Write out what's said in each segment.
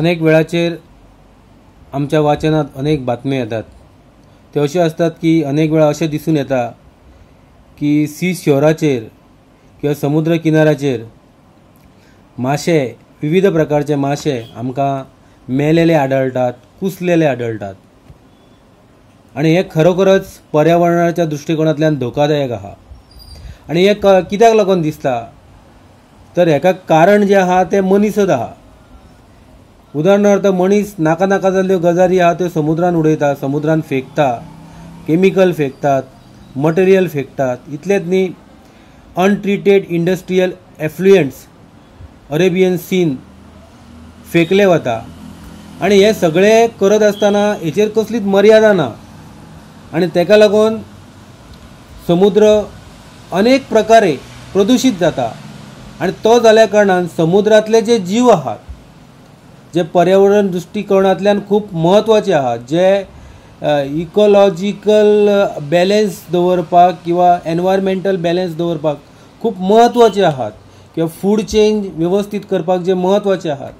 अनेक वेळाचेर आमच्या वाचनात अनेक बातम्यो येतात. ते अशे असतात की अनेक वेळा अशें दिसून येता की सी शोराचेर किंवा समुद्र किनाऱ्याचेर माशे, विविध प्रकारचे माशे आमकां मेलेले आढळटात, कुसलेले आढळटात. आनी हे खरोखरच पर्यावरणाच्या दृश्टिकोनांतल्यान धोकादायक आहा. आनी हे कित्याक लागून दिसता तर हेका कारण जें आहा तें मनीसच आहा. उदाहरणार्थ मनीस नाका नाका जाल्ल्यो गजाली आहा त्यो समुद्रान उडयता, समुद्रान फेकता, केमिकल फेकतात, मटेरियल फेकतात. इतलेंच न्ही, untreated industrial effluents Arabian scene फेकले वता. आनी हे सगळें करत आसतना हेचेर कसलीच मर्यादा ना. आनी तेका लागून समुद्र अनेक प्रकारे प्रदूषित जाता. आनी तो जाल्या कारणान समुद्रांतले जे जीव आहात, जे पर्यावरण दृश्टिकोनांतल्यान खूब महत्वाचे आहात, जे इकॉलॉजिकल बॅलन्स दवरपाक किंवा एनवायरमेंटल बॅलन्स दवरपाक खूब महत्वाचे आहात, किंवा फूड चेन व्यवस्थित करपाक जे महत्वाचे आहात,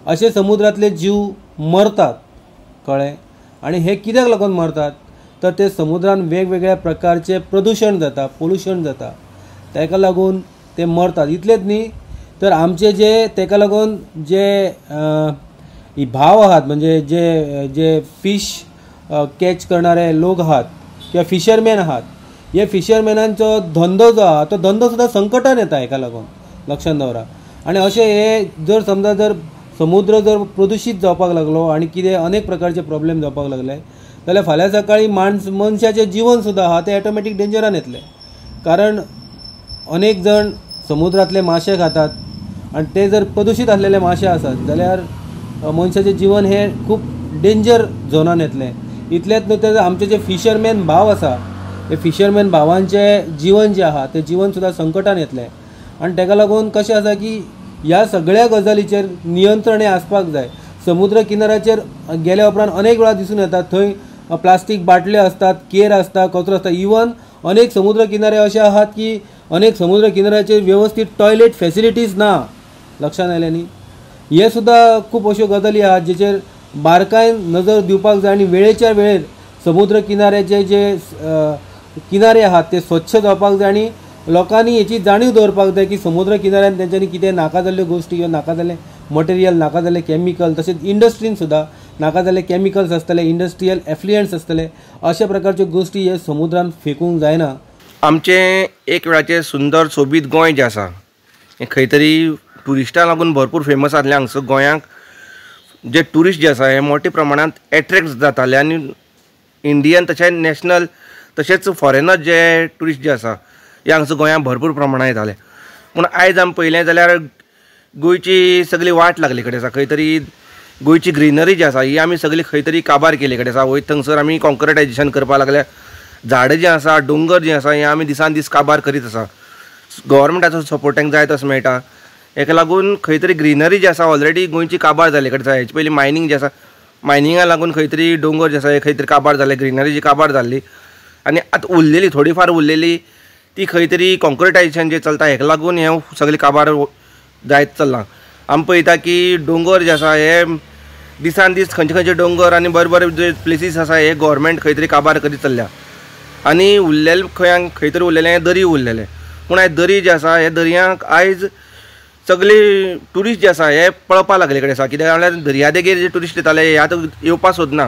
अशे समुद्रांतले जीव मरतात. कळ्ळें? आनी हे कित्याक लागून मरतात तर ते समुद्रान वेगवेगळ्या प्रकारचे प्रदूषण जाता, पोल्युशन जाता, तेका लागून ते मरतात. इतलेंच न्ही, तर आमचे जे तेका लागून जे भाव आहात, म्हणजे जे जे फिश कॅच करणारे लोक आहात किंवा फिशरमॅन आहात, हे फिशरमॅनांचो धंदो जो आहा तो धंदो सुद्दां संकटान येता हेका लागून. लक्षांत दवरा. आनी अशें हे जर समजा जर समुद्र जर प्रदूषित जावपाक लागलो आनी कितें अनेक प्रकारचे प्रॉब्लेम जावपाक लागले जाल्यार फाल्यां सकाळी मनशाचें जिवन सुद्दां आहा तें ऑटोमॅटीक डेंजरान येतलें. कारण अनेक जण समुद्रांतले माशे खातात आनी ते जर प्रदूषित आसलेले माशे आसत जाल्यार मनशाचें जीवन हें खूब डेंजर झोनान येतलें. इतलेंच न्हू, तर आमचे जे फिशरमॅन भाव आसा ते फिशरमॅन भावांचें जीवन जें आहा तें जीवन सुद्दां संकटान येतलें. आनी तेका लागून कशें आसा की ह्या सगळ्या गजालीचेर नियंत्रण हें आसपाक जाय. समुद्र किनाऱ्याचेर गेल्या उपरांत अनेक वेळा दिसून येता थंय प्लास्टीक बाटल्यो असतात, केर आसता, कचरो आसता. इवन अनेक समुद्र किनारे अशे आहात की अनेक समुद्र किनाऱ्याचेर व्यवस्थीत टॉयलेट फॅसिलिटीज ना. लक्षांत आयलें न्ही? हे सुद्दां खूब अश्यो गजाली आहात जेचेर बारकायेन नजर दिवपाक जाय. आनी वेळेच्या वेळेर समुद्र किनाऱ्याचे जे किनारे आहात ते स्वच्छ जावपाक जाय. आनी लोकांनी हेची जाणीव दवरपाक जाय की समुद्र किनाऱ्यान तेंच्यांनी कितें नाका जाल्ल्यो गोश्टी किंवा नाका जाल्लें मटेरियल, नाका जाल्लें केमिकल, तशेंच इंडस्ट्रीन सुद्दां नाका जाल्ले केमिकल्स आसतले, इंडस्ट्रियल एफ्लुएंट्स आसतले, अशा प्रकारच्यो गोश्टी हे समुद्रान फेकूंक जायना. आमचें एक वेळाचें सुंदर सोबीत गोंय जें आसा हें खंय तरी ट्युरिस्टांक लागून भरपूर फेमस आसलें. हांगसर गोंयांक जे ट्युरिस्ट जे आसा हे मोठ्या प्रमाणांत एट्रॅक्ट जाताले. आनी इंडियन तशेंच नॅशनल तशेंच फॉरेनर जे ट्युरिस्ट जे आसा हे हांगसर गोंयांत भरपूर प्रमाणांत येताले. पूण आयज आमी पळयलें जाल्यार गोंयची सगळी वाट लागले कडेन आसा. खंय तरी गोंयची ग्रिनरी जी आसा ही आमी सगळी खंय तरी काबार केले कडेन आसा. वयत थंगसर आमी कॉन्क्रिटायजेशन करपाक लागल्या. झाडां जी आसा, दोंगर जी आसा हें आमी दिसान दीस काबार करीत आसा. गव्हर्मेंटाचो सपोर्ट तांकां जाय तसो मेळटा. हेका लागून खंय तरी ग्रिनरी जी आसा ऑलरेडी गोंयची काबार जाले कडेन आसा. हेचे पयलीं मायनींग जी आसा, मायनिंगा लागून खंय तरी दोंगर जे आसा हे खंय तरी काबार जाले, ग्रिनरी जी काबार जाल्ली. आनी आतां उरलेली थोडी फार उरलेली ती खंय तरी कॉन्क्रिटायजेशन जें चलता हेका लागून हें सगळें काबार जायत चल्लां. आमी पळयता की दोंगर जे आसा हे दिसान दीस खंयचे खंयचे दोंगर आनी बरे बरे जे प्लेसीस आसा हे गव्हर्मेंट खंय तरी काबार करीत चल्ल्या. आनी उरलेले खंय तरी उरलेले दर्या उरलेले. पूण हे दर्या जे आसा हे दर्यांक आयज सगळे ट्युरिस्ट जे आसा हे पळोवपाक लागले कडेन आसा. कित्याक म्हळ्यार दर्यादेगेर जे ट्युरिस्ट येताले हे आतां येवपाक सोदना.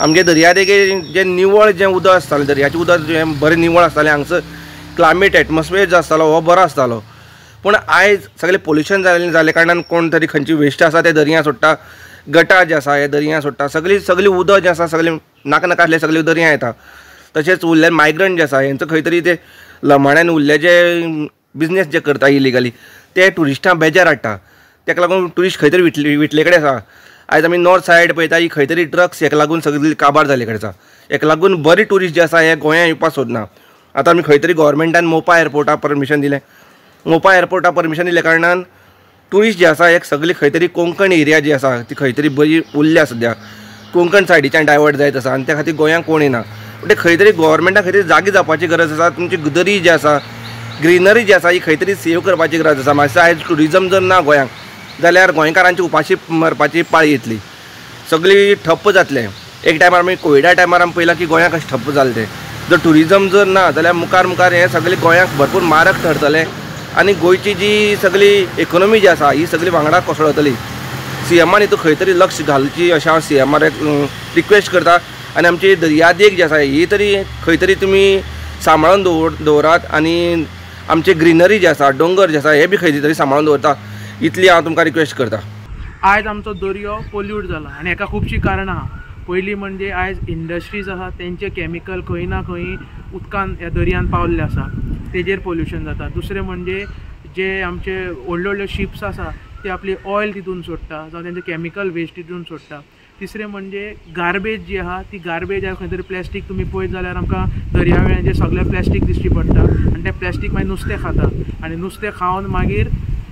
आमगे दर्यादेगेर जे निवळ जें उदक आसतालें, दर्याचें उदक जें बरें निवळ आसतालें, हांगसर क्लायमेट एटमॉस्फियर जो आसतालो हो बरो आसतालो. पूण आयज सगळें पोल्युशन जाल्ले कारणान कोण तरी खंयची वेस्ट आसा ते दर्या सोडटा, गटार जे आसा हे दर्या सोडटा. सगळी उदक जें आसा सगळें नाका नाका आसलें सगळें दर्या येता. तशेंच उरले मायग्रंट जे आसा हेंचो खंय तरी ते लमाण्यान उरले जे बिजनेस जे करता इलिगली ते ट्युरिस्टांक बेजार हाडटा. तेका लागून ट्युरिस्ट खंय तरी विटले कडेन आसा. आयज आमी नॉर्थ सायड पळयता ही खंय तरी ड्रग्स हेका लागून सगळी काबार जाले कडेन आसा. हेका लागून बरे ट्युरिस्ट जे आसा हे गोंयांत येवपाक सोदना. आतां आमी खंय तरी गव्हर्मेंटान मोपा एअरपोर्टाक परमिशन दिलें. मोपा एअरपोर्टाक परमिशन दिले कारणान ट्युरिस्ट जे आसा एक सगळी खंय तरी कोंकण एरिया जी आसा ती खंय तरी बरी उरल्या सद्या. कोंकण सायडीच्यान डायवर्ट जायत आसा आनी त्या खातीर गोंयांक कोण येना. म्हणजे खंय तरी गव्हर्मेंटाक खंय तरी जागी जावपाची गरज आसा. तुमची दरी जी आसा, ग्रिनरी जी आसा ही खंय तरी सेव करपाची गरज आसा. मातशें आयज ट्युरिजम जर ना गोंयांक जाल्यार गोंयकारांची उपाशी मरपाची पाळी येतली, सगळी ठप्प जातले. एक टायमार आमी कोविडा टायमार आमी पळयलां की गोंयाक कशें ठप्प जालें तें. जर टुरिजम जर ना जाल्यार मुखार मुखार हें सगळें गोंयाक भरपूर मारक ठरतलें आनी गोंयची जी सगळी इकॉनॉमी जी आसा ही सगळी वांगडा कोसळटली. सीएमान हितून खंय तरी लक्ष घालची अशें हांव सीएमार रिक्वेस्ट करता. आनी आमची दर्यादेग जी आसा ही तरी खंय तरी तुमी सांबाळून दवरात आनी आमचे ग्रीनरी जे आसा, डोंगर जे आसा हे बी खंय तरी सांबाळून दवरता, इतली हांव तुमकां रिक्वेस्ट करता. आयज आमचो दर्यो पोल्यूट जाला आनी हेका खुबशीं कारणां आहा. पयलीं म्हणजे आयज इंडस्ट्रीज आसा तेंचे कॅमिकल खंय ना खंय उदकान ह्या दर्यान पावल्ले आसा, तेजेर पोल्यूशन जाता. दुसरें म्हणजे जे आमचे व्हडल्यो व्हडल्यो शिप्स आसा ते आपली ऑयल तितून सोडटा जावं तेंचे कॅमिकल वेस्ट तितून सोडटा. तिसरें म्हणजे गार्बेज जी आहा ती गार्बेज खंय तरी प्लॅस्टीक तुमी पळयत जाल्यार आमकां दर्यावेळेंचेर सगळें प्लॅस्टीक दिश्टी पडटा आनी तें प्लॅस्टीक मागीर नुस्तें खाता आनी नुस्तें खावन मागीर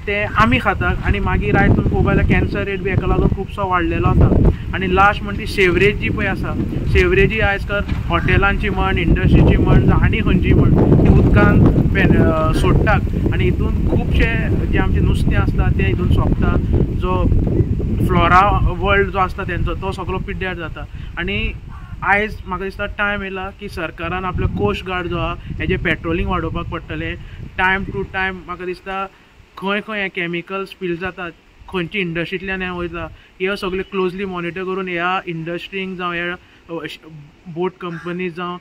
ते आमी खातात आनी मागीर आयज तुमी पळोवपा लागल्यार कॅन्सर रेट बी हेका लागून खुबसो वाडलेलो आसा. आनी लास्ट म्हणजे सेवरेज जी पळय आसा, सेवरेजी आयज कर हॉटेलांची म्हण, इंडस्ट्रीची म्हण जावं आनी खंयची म्हण ती उदकान सोडटात आनी हितून खुबशे जे आमचे नुस्तें आसता ते हितून सोंपता. जो फ्लोरा वर्ल्ड जो आसता तेंचो तो सगळो पिड्ड्यार जाता. आनी आयज म्हाका दिसता टायम येयला की सरकारान आपलो कोस्ट गार्ड जो आहा हेजें पेट्रोलिंग वाडोवपाक पडटलें. टायम टू टायम म्हाका दिसता खंय खंय हे कॅमिकल स्पील जातात, खंयची इंडस्ट्रींतल्यान हें वयता, हे सगळे क्लोजली मॉनिटर करून ह्या इंडस्ट्रींक जावं ह्या बोट कंपनीज जावं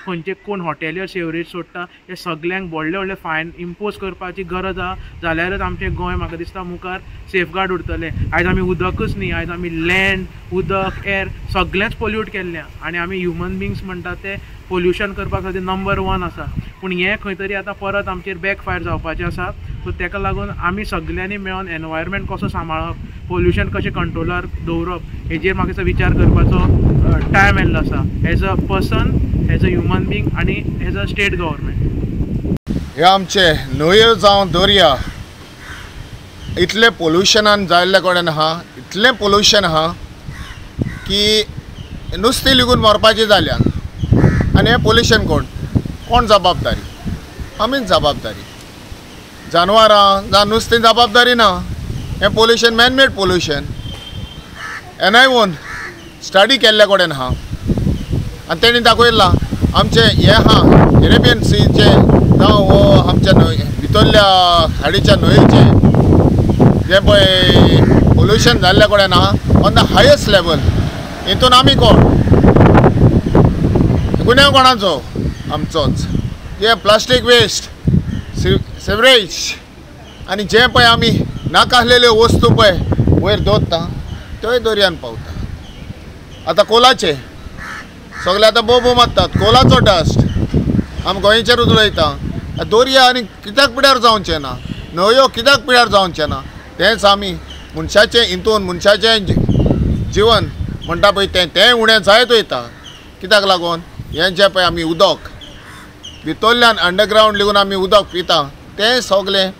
खंयचे कोण हॉटेलियर सेवरेज सोडटा हे सगल्यांक व्हडले व्हडले फायन इम्पोज करपाची गरज आहा. जाल्यारच आमचें गोंय म्हाका दिसता मुखार सेफगार्ड उरतलें. आयज आमी उदकच न्ही, आयज आमी लँड, उदक, एअर सगळेंच पोल्यूट केल्लें आनी आमी ह्युमन बिंग्स म्हणटा ते पोल्युशन करपाक खातीर नंबर 1 आसा. पूण हें खंय तरी आतां परत आमचेर बॅकफायर जावपाचें आसा. सो तेका लागून आमी सगल्यांनी मेळोन एनवायरमेंट कसो सांबाळप, पोल्युशन कशें कंट्रोलार दवरप हेजेर म्हाका दिसता विचार करपाचो टायम येयल्लो आसा. As a person, as a human being आनी एज अ स्टेट गव्हर्मेंट. हे आमचे न्हंयो जावं दर्या इतले पोल्युशनान जाल्ले कडेन आहा, इतलें पोल्युशन आहा की नुस्तें लिगून मरपाचें जाल्यान. आनी हें पोल्युशन कोण जबाबदारी? आमीच जबाबदारी. जानवरां जावं नुस्तें जबाबदारी ना. हें pollution man-made pollution NION study केल्ले कडेन आहा आनी तेणी दाखयलां आमचे हे आहा युरोपियन सीचे जावं वो आमच्या भितरल्या खाडीच्या न्हंयेचे जे पळय पोल्युशन जाल्ले कडेन आहा ऑन द हायेस्ट लेवल. हितून आमी कोण? गुन्यांव कोणाचो? आमचोच. जे प्लास्टीक वेस्ट, सेवरेज आनी जे पळय आमी नाका आसलेल्यो वस्तू पळय वयर दवरता त्योय दर्यान पावता. आतां कोलाचे सगळे आतां बोबो मारतात. कोलाचो डस्ट आमी गोंयचेरूच उडयता. दर्या आनी कित्याक पिड्यार जावचें ना? न्हंयो कित्याक पिड्यार जावचें ना? तेंच आमी मनशाचें हितून मनशाचें जिवन म्हणटा पळय तें उणें जायत वयता. कित्याक लागून हें जें पळय आमी उदक भितरल्यान अंडरग्रावंड लेगून आमी उदक पिता तें सगळें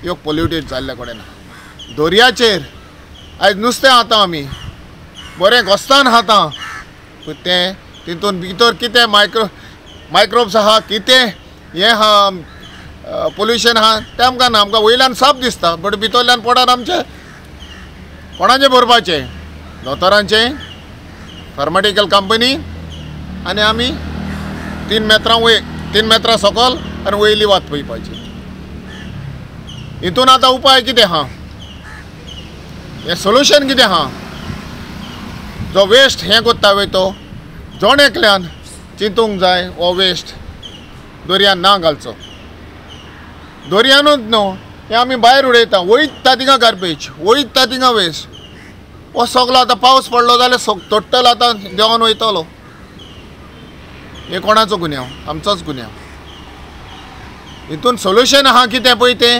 ह्यो पोल्युटेड जाल्ले कडेन आहा. दर्याचेर आयज नुस्तें खाता आमी बरें घोस्तान खाता पूण तें तितून भितर कितें मायक्रोब्स आहा, कितें हें आहा पोल्युशन आहा तें आमकां ना. आमकां वयल्यान साप दिसता बट भितरल्यान पोटान आमचें कोणाचें भरपाचें? दोतोरांचें, फार्माटिकल कंपनी आनी आमी 3 मेत्रां सकयल आनी वयली वात पळोवपाची. हितून आतां उपाय कितें आहा? हें सोल्युशन कितें आहा? जो वेस्ट हें कोत्ता पळय तो जोण एकल्यान चिंतूंक जाय हो वेस्ट दर्यान ना घालचो. दर्यानूच न्हू हें आमी भायर उडयता, वयता थिंगा गार्बेज, वयता थिंगा वेस्ट. हो सगळो आतां पावस पडलो जाल्यार टोटल आतां देंवन वयतलो. हे कोणाचो गुन्यांव? आमचोच गुन्यांव. हितून सोल्युशन आहा कितें पळय तें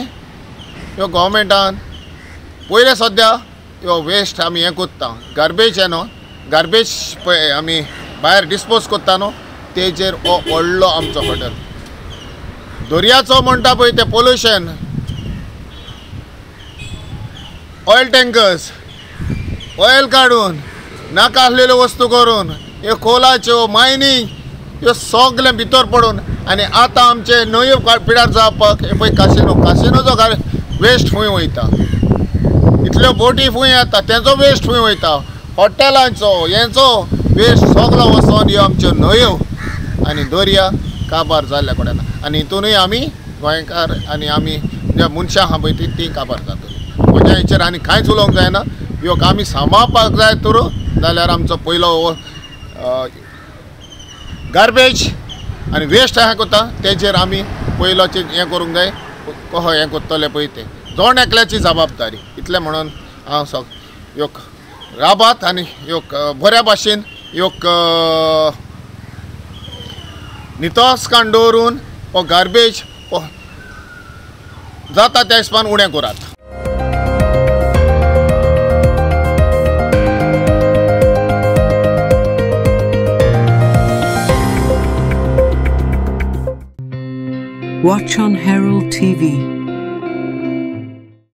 ह्यो गव्हर्मेंटान पयले सद्या ह्यो वेस्ट आमी हें कोत्ता गार्बेज न्हू गार्बेज पळय आमी भायर डिस्पोज कोत्ता न्हू तेजेर हो व्हडलो आमचो बदल. दर्याचो म्हणटा पळय तें पोल्युशन ऑयल टँकर्स ऑयल काडून नाका आसलेल्यो वस्तू करून ह्यो कोलाच्यो मायनींग ह्यो सगळें भितर पडून आनी आतां आमचे न्हंयो पिड्यार जावपाक हे पळय कासिनोचो वेस्ट खंय वयता. कसल्यो बोटी खूंय येता तेंचो वेस्ट खूंय वयता, हॉटेलांचो हेंचो वेस्ट सगळो वचोन ह्यो आमच्यो न्हंयो आनी दर्या काबार जाल्ल्या कडेन आनी हितूनय आमी गोंयकार आनी आमी जे मनशां आहा पळय ती काबार जातली. म्हणजे हेचेर आनी कांयच उलोवंक जायना. ह्यो आमी सांबाळपाक जाय तर जाल्यार आमचो पयलो गार्बेज आनी वेस्ट हें कोता तेजेर आमी पयलोचें हें करूंक जाय. कहो हें कोत्तले पळय तें दोन एकल्याची जबाबदारी. इतलें म्हणून हांव ह्यो राबात आनी ह्यो बऱ्या भाशेन ह्यो नितळसाण दवरून हो गार्बेज जाता त्या हिसपान उणें करात. Watch on Herald TV.